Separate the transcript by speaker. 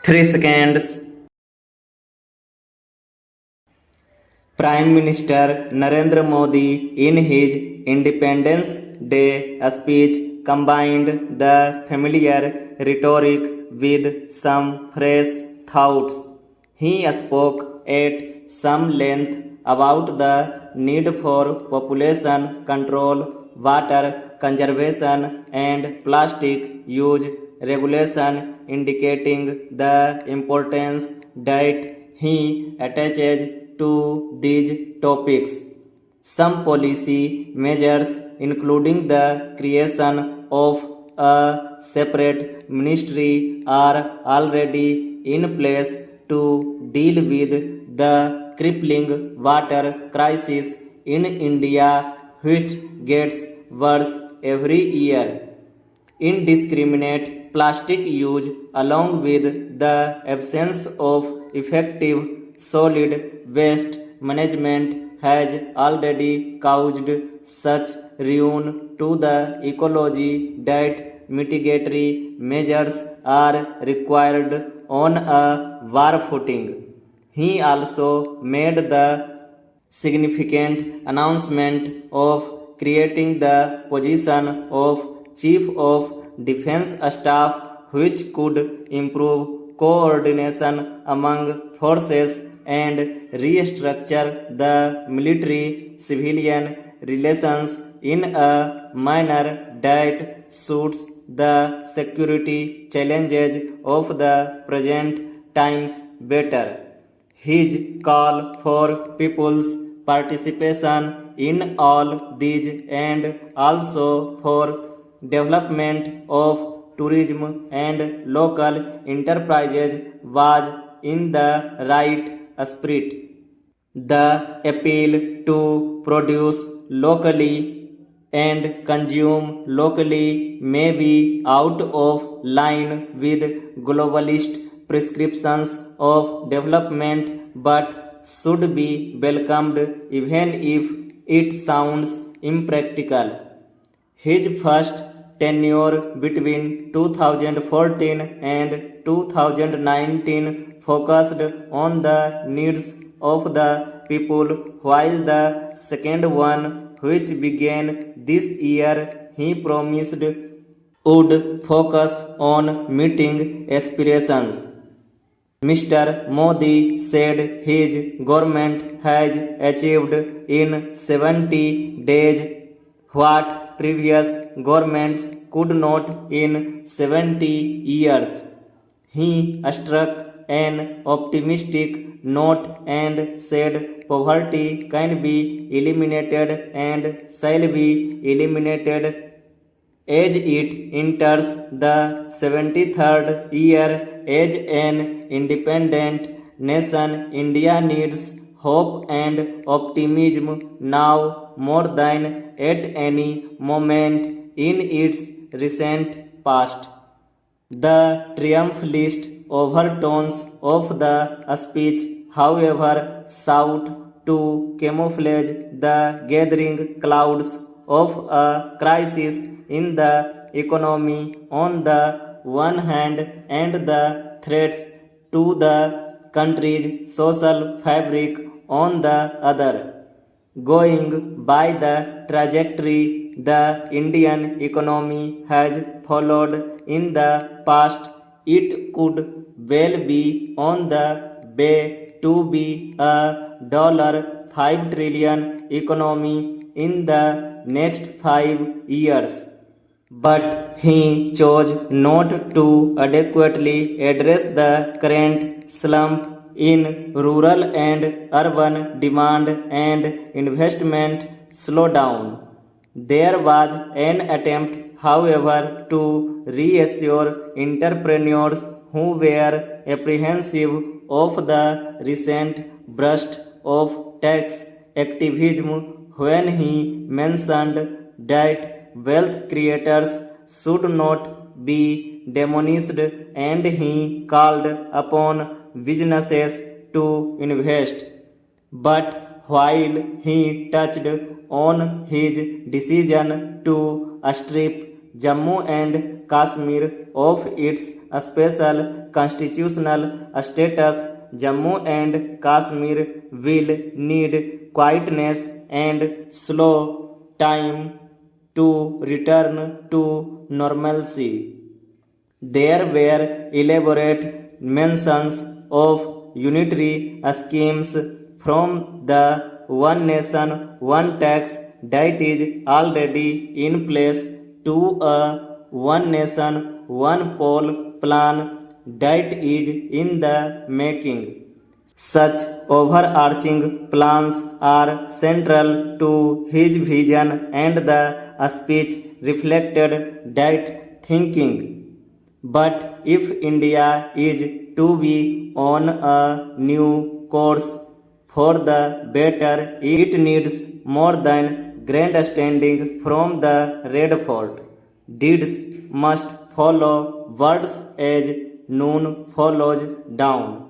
Speaker 1: 3 seconds. Prime Minister Narendra Modi, in his Independence Day speech, combined the familiar rhetoric with some fresh thoughts. He spoke at some length about the need for population control, water conservation, and plastic use regulation, indicating the importance that he attaches to these topics. Some policy measures, including the creation of a separate ministry, are already in place to deal with the crippling water crisis in India, which gets worse every year. Indiscriminate plastic use, along with the absence of effective solid waste management, has already caused such ruin to the ecology that mitigatory measures are required on a war footing. He also made the significant announcement of creating the position of Chief of Defense Staff, which could improve coordination among forces and restructure the military civilian relations in a manner that suits the security challenges of the present times better. His call for people's participation in all these and also for development of tourism and local enterprises was in the right spirit. The appeal to produce locally and consume locally may be out of line with globalist prescriptions of development, but should be welcomed even if it sounds impractical. His first tenure between 2014 and 2019 focused on the needs of the people, while the second one, which began this year, he promised would focus on meeting aspirations. Mr. Modi said his government has achieved in 70 days what previous governments could not in 70 years. He struck an optimistic note and said poverty can be eliminated and shall be eliminated as it enters the 73rd year as an independent nation. India needs hope and optimism now more than at any moment in its recent past. The triumphalist overtones of the speech, however, sought to camouflage the gathering clouds of a crisis in the economy on the one hand and the threats to the country's social fabric on the other. Going by the trajectory the Indian economy has followed in the past, it could well be on the way to be a $5 trillion economy in the next 5 years. But he chose not to adequately address the current slump in rural and urban demand and investment slowdown. There was an attempt, however, to reassure entrepreneurs who were apprehensive of the recent burst of tax activism when he mentioned that wealth creators should not be demonized, and he called upon businesses to invest. But while he touched on his decision to strip Jammu and Kashmir of its special constitutional status. Jammu and Kashmir will need quietness and slow time to return to normalcy. There were elaborate mentions of unitary schemes from the One Nation, One Tax that is already in place to a One Nation, One Poll plan that is in the making. Such overarching plans are central to his vision, and the speech reflected that thinking. But if India is to be on a new course for the better, it needs more than grandstanding from the Red Fort. Deeds must follow words as noon follows down.